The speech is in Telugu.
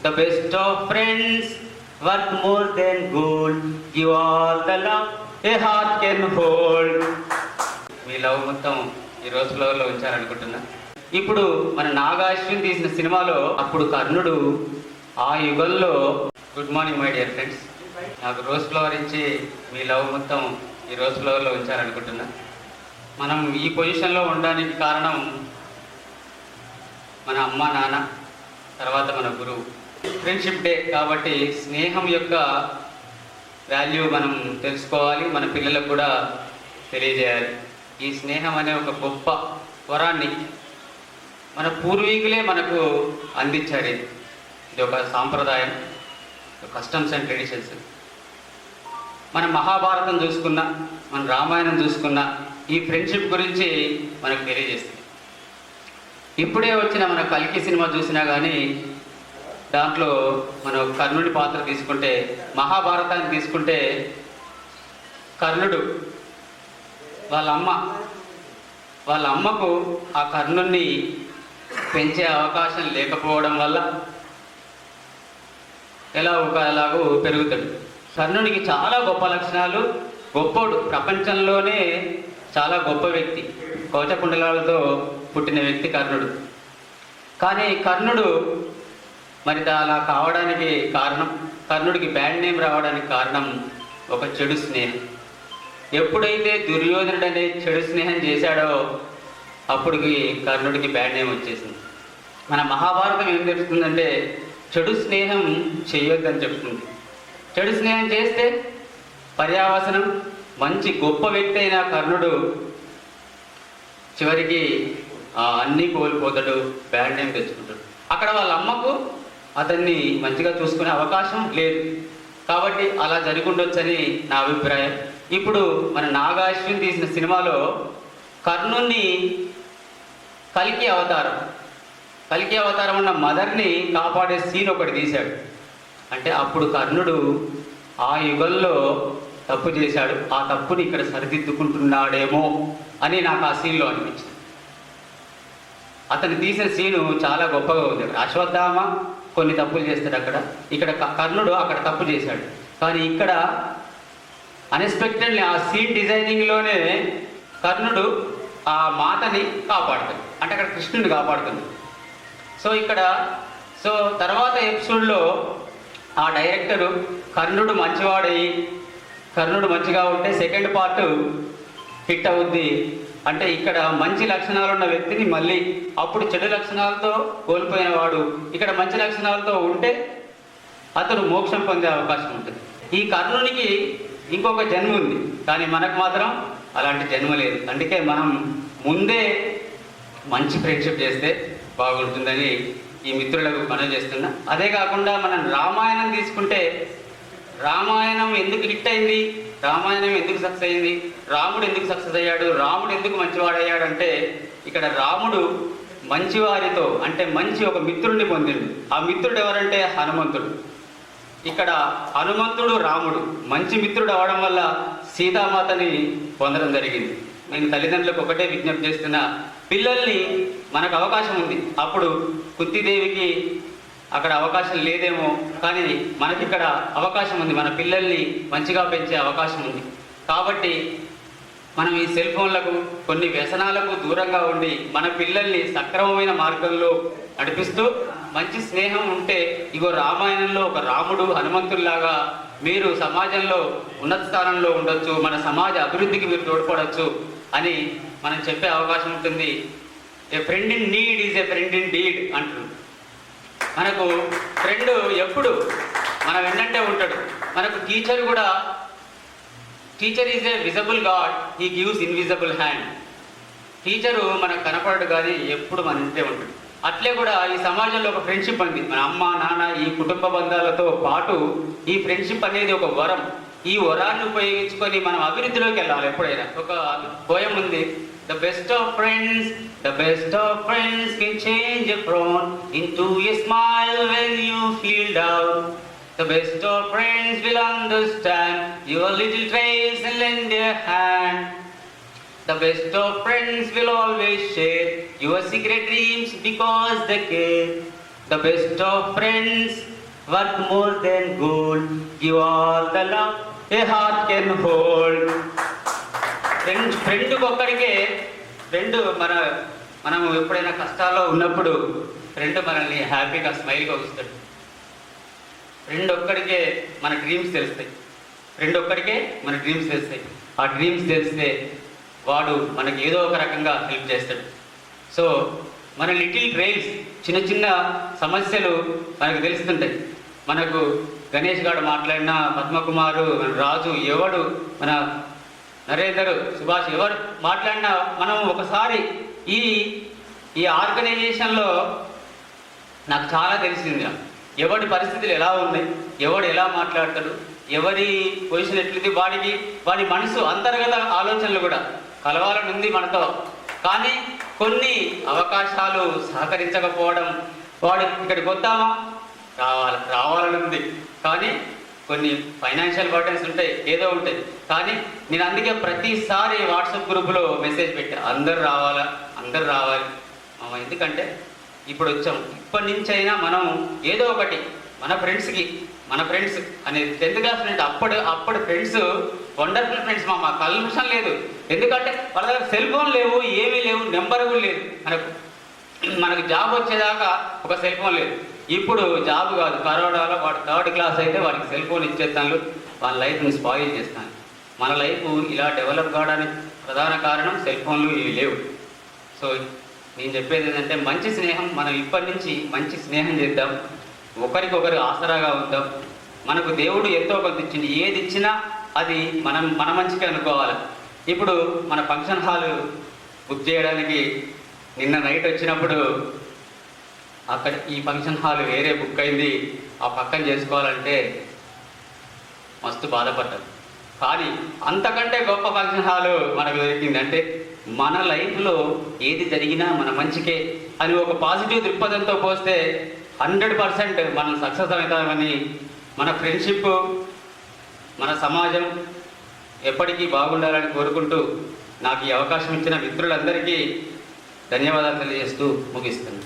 The best of friends, worth more than gold. Give all the love a heart can hold. Me love మొత్తం ఈ రోజు ఫ్లోర్లో ఉంచారనుకుంటున్నా. ఇప్పుడు మన నాగాశ్విన్ తీసిన సినిమాలో అప్పుడు కర్ణుడు ఆ యుగంలో, good morning my dear friends, నాకు రోజ్ ఫ్లవర్ ఇచ్చి మీ లవ్ మొత్తం ఈ రోజ్ ఫ్లవర్లో ఉంచారనుకుంటున్నా. మనం ఈ పొజిషన్లో ఉండడానికి కారణం మన అమ్మ నాన్న, తర్వాత మన గురువు. ఫ్రెండ్షిప్ డే కాబట్టి స్నేహం యొక్క వాల్యూ మనం తెలుసుకోవాలి, మన పిల్లలకు కూడా తెలియజేయాలి. ఈ స్నేహం అనే ఒక గొప్ప వరాన్ని మన పూర్వీకులే మనకు అందించారు. ఇది ఒక సాంప్రదాయం, కస్టమ్స్ అండ్ ట్రెడిషన్స్. మన మహాభారతం చూసుకున్నా, మన రామాయణం చూసుకున్నా ఈ ఫ్రెండ్షిప్ గురించి మనకు తెలియజేస్తుంది. ఇప్పుడే వచ్చిన మన కల్కి సినిమా చూసినా కానీ దాంట్లో మనం కర్ణుడి పాత్ర తీసుకుంటే, మహాభారతాన్ని తీసుకుంటే కర్ణుడు వాళ్ళ అమ్మకు ఆ కర్ణుడిని పెంచే అవకాశం లేకపోవడం వల్ల ఎలాగో పెరుగుతాడు. కర్ణుడికి చాలా గొప్ప లక్షణాలు, గొప్పోడు, ప్రపంచంలోనే చాలా గొప్ప వ్యక్తి, కవచకుండలాలతో పుట్టిన వ్యక్తి కర్ణుడు. కానీ కర్ణుడు మరి అలా కావడానికి కారణం, కర్ణుడికి బ్యాడ్ నేమ్ రావడానికి కారణం ఒక చెడు స్నేహం. ఎప్పుడైతే దుర్యోధనుడు అనే చెడు స్నేహం చేశాడో అప్పటికి కర్ణుడికి బ్యాడ్ నేమ్ వచ్చేసింది. మన మహాభారతం ఏం తెలుస్తుందంటే చెడు స్నేహం చేయొద్దని చెప్తుంది. చెడు స్నేహం చేస్తే పర్యావసనం, మంచి గొప్ప వ్యక్తి అయిన కర్ణుడు చివరికి అన్నీ కోల్పోతాడు, బ్యాడ్ నేమ్ తెచ్చుకుంటాడు. అక్కడ వాళ్ళ అమ్మకు అతన్ని మంచిగా చూసుకునే అవకాశం లేదు. కాబట్టి అలా జరుగుండొచ్చని నా అభిప్రాయం. ఇప్పుడు మన నాగాశ్విన్ తీసిన సినిమాలో కర్ణుణ్ణి కల్కి అవతారం ఉన్న మదర్ని కాపాడే సీన్ ఒకటి తీశాడు. అంటే అప్పుడు కర్ణుడు ఆ యుగంలో తప్పు చేశాడు, ఆ తప్పుని ఇక్కడ సరిదిద్దుకుంటున్నాడేమో అని నాకు ఆ సీన్లో అనిపించింది. అతను తీసిన సీను చాలా గొప్పగా ఉంది. అశ్వత్థామ కొన్ని తప్పులు చేస్తాడు అక్కడ, ఇక్కడ కర్ణుడు అక్కడ తప్పు చేశాడు. కానీ ఇక్కడ అన్ఎక్స్పెక్టెడ్లీ ఆ సీన్ డిజైనింగ్లోనే కర్ణుడు ఆ మాతని కాపాడుతాడు, అంటే అక్కడ కృష్ణుడిని కాపాడుతుంది. సో తర్వాత ఎపిసోడ్లో ఆ డైరెక్టరు కర్ణుడు మంచివాడయ్యి, కర్ణుడు మంచిగా ఉంటే సెకండ్ పార్ట్ హిట్ అవుద్ది. అంటే ఇక్కడ మంచి లక్షణాలు ఉన్న వ్యక్తిని మళ్ళీ అప్పుడు చెడు లక్షణాలతో కోల్పోయిన వాడు ఇక్కడ మంచి లక్షణాలతో ఉంటే అతను మోక్షం పొందే అవకాశం ఉంటుంది. ఈ కర్ణునికి ఇంకొక జన్మ ఉంది, కానీ మనకు మాత్రం అలాంటి జన్మ లేదు. అందుకే మనం ముందే మంచి ఫ్రెండ్షిప్ చేస్తే బాగుంటుందని ఈ మిత్రులకు మనవి చేస్తున్నా. అదే కాకుండా మనం రామాయణం తీసుకుంటే, రామాయణం ఎందుకు హిట్ అయింది, రామాయణం ఎందుకు సక్సెస్ అయింది, రాముడు ఎందుకు సక్సెస్ అయ్యాడు, రాముడు ఎందుకు మంచివాడయ్యాడు అంటే ఇక్కడ రాముడు మంచివారితో, అంటే మంచి ఒక మిత్రుడిని పొందిండు. ఆ మిత్రుడు ఎవరంటే హనుమంతుడు. ఇక్కడ హనుమంతుడు రాముడు మంచి మిత్రుడు అవడం వల్ల సీతామాతని పొందడం జరిగింది. నేను తల్లిదండ్రులకు ఒకటే విజ్ఞప్తి చేస్తున్నా, పిల్లల్ని మనకు అవకాశం ఉంది, అప్పుడు కుంతీదేవికి అక్కడ అవకాశం లేదేమో, కానీ మనకిక్కడ అవకాశం ఉంది, మన పిల్లల్ని మంచిగా పెంచే అవకాశం ఉంది. కాబట్టి మనం ఈ సెల్ ఫోన్లకు, కొన్ని వ్యసనాలకు దూరంగా ఉండి మన పిల్లల్ని సక్రమమైన మార్గంలో నడిపిస్తూ మంచి స్నేహం ఉంటే, ఇగో రామాయణంలో ఒక రాముడు హనుమంతుల్లాగా మీరు సమాజంలో ఉన్నత స్థానంలో ఉండొచ్చు, మన సమాజ అభివృద్ధికి మీరు తోడ్పడవచ్చు అని మనం చెప్పే అవకాశం ఉంటుంది. A friend in need is a friend in deed అంటారు. మనకు ఫ్రెండ్ ఎప్పుడు మన వెన్నంటే ఉంటాడు. మనకు టీచర్ కూడా, teacher is a visible God, he gives invisible hand. Teacher మనకు కనపడడు కానీ ఎప్పుడు మన ఇంటే ఉంటాడు. అట్లే కూడా ఈ సమాజంలో ఒక ఫ్రెండ్షిప్ ఉంది. మన అమ్మ నాన్న ఈ కుటుంబ బంధాలతో పాటు ఈ ఫ్రెండ్షిప్ అనేది ఒక వరం. ఈ వరాన్ని ఉపయోగించుకొని మనం అభివృద్ధిలోకి వెళ్ళాలి. ఎప్పుడైనా ఒక పోయం ఉంది, the best of friends can change a frown into a smile when you feel down. The best of friends will understand your little traits and lend a hand. The best of friends will always share your secret dreams because they care. The best of friends worth more than gold, give all the love A heart can hold. ఫ్రెండ్కి ఒక్కడికే మనం ఎప్పుడైనా కష్టాల్లో ఉన్నప్పుడు ఫ్రెండ్ మనల్ని హ్యాపీగా స్మైల్గా వస్తాడు. ఫ్రెండ్ ఒక్కడికే మన డ్రీమ్స్ తెలుస్తాయి. ఆ డ్రీమ్స్ తెలిస్తే వాడు మనకి ఏదో ఒక రకంగా హెల్ప్ చేస్తాడు. సో మన లిటిల్ ట్రైల్స్, చిన్న చిన్న సమస్యలు మనకు తెలుస్తుంటాయి. మనకు గణేష్ గారు మాట్లాడినా, పద్మకుమారు, రాజు, ఎవడు, మన నరేందర్, సుభాష్ ఎవరు మాట్లాడినా మనం ఒకసారి ఈ ఆర్గనైజేషన్లో నాకు చాలా తెలిసింది. ఎవడి పరిస్థితులు ఎలా ఉన్నాయి, ఎవడు ఎలా మాట్లాడతాడు, ఎవరి పొజిషన్ ఎట్లుంది, వాడి మనసు అంతర్గత ఆలోచనలు కూడా కలవాలని ఉంది మనతో. కానీ కొన్ని అవకాశాలు సహకరించకపోవడం, వాడు ఇక్కడికి వద్దామా రావాలని ఉంది, కానీ కొన్ని ఫైనాన్షియల్ బర్డెన్స్ ఉంటాయి, ఏదో ఉంటుంది. కానీ నేను అందుకే ప్రతిసారి వాట్సాప్ గ్రూపులో మెసేజ్ పెట్టా, అందరు రావాలి. ఎందుకంటే ఇప్పుడు వచ్చాం, ఇప్పటి నుంచి అయినా మనం ఏదో ఒకటి మన ఫ్రెండ్స్ అనేది 10th క్లాస్ ఫ్రెండ్స్, అప్పుడు ఫ్రెండ్స్ వండర్ఫుల్ ఫ్రెండ్స్. మా కల్మషం లేదు. ఎందుకంటే వాళ్ళ దగ్గర సెల్ ఫోన్ లేవు, ఏమీ లేవు, నెంబర్ కూడా లేదు. మనకు జాబ్ వచ్చేదాకా ఒక సెల్ ఫోన్ లేదు. ఇప్పుడు జాబ్ కాదు, కరోనాలో వాడు 3rd క్లాస్ అయితే వాడికి సెల్ ఫోన్ ఇచ్చేస్తాను, వాళ్ళ లైఫ్ని స్పాయిల్ చేస్తాను. మన లైఫ్ ఇలా డెవలప్ కావడానికి ప్రధాన కారణం సెల్ ఫోన్లు ఇవి లేవు. సో నేను చెప్పేది ఏంటంటే మంచి స్నేహం, మనం ఇప్పటి నుంచి మంచి స్నేహం చేద్దాం, ఒకరికొకరు ఆసరాగా ఉందాం. మనకు దేవుడు ఎంతో కొంత ఇచ్చింది, ఏది ఇచ్చినా అది మన మంచిగా అనుకోవాలి. ఇప్పుడు మన ఫంక్షన్ హాల్ బుక్ చేయడానికి నిన్న నైట్ వచ్చినప్పుడు అక్కడ ఈ ఫంక్షన్ హాల్ వేరే బుక్ అయింది, ఆ పక్కన చేసుకోవాలంటే మస్తు బాధపడ్డాం. కానీ అంతకంటే గొప్ప ఫంక్షన్ హాల్ మనకు దొరికింది. అంటే మన లైఫ్లో ఏది జరిగినా మన మంచికే అని ఒక పాజిటివ్ దృక్పథంతో పోస్తే 100% మనం సక్సెస్ అవుతామని, మన ఫ్రెండ్షిప్, మన సమాజం ఎప్పటికీ బాగుండాలని కోరుకుంటూ నాకు ఈ అవకాశం ఇచ్చిన మిత్రులందరికీ ధన్యవాదాలు తెలియజేస్తూ ముగిస్తున్నాను.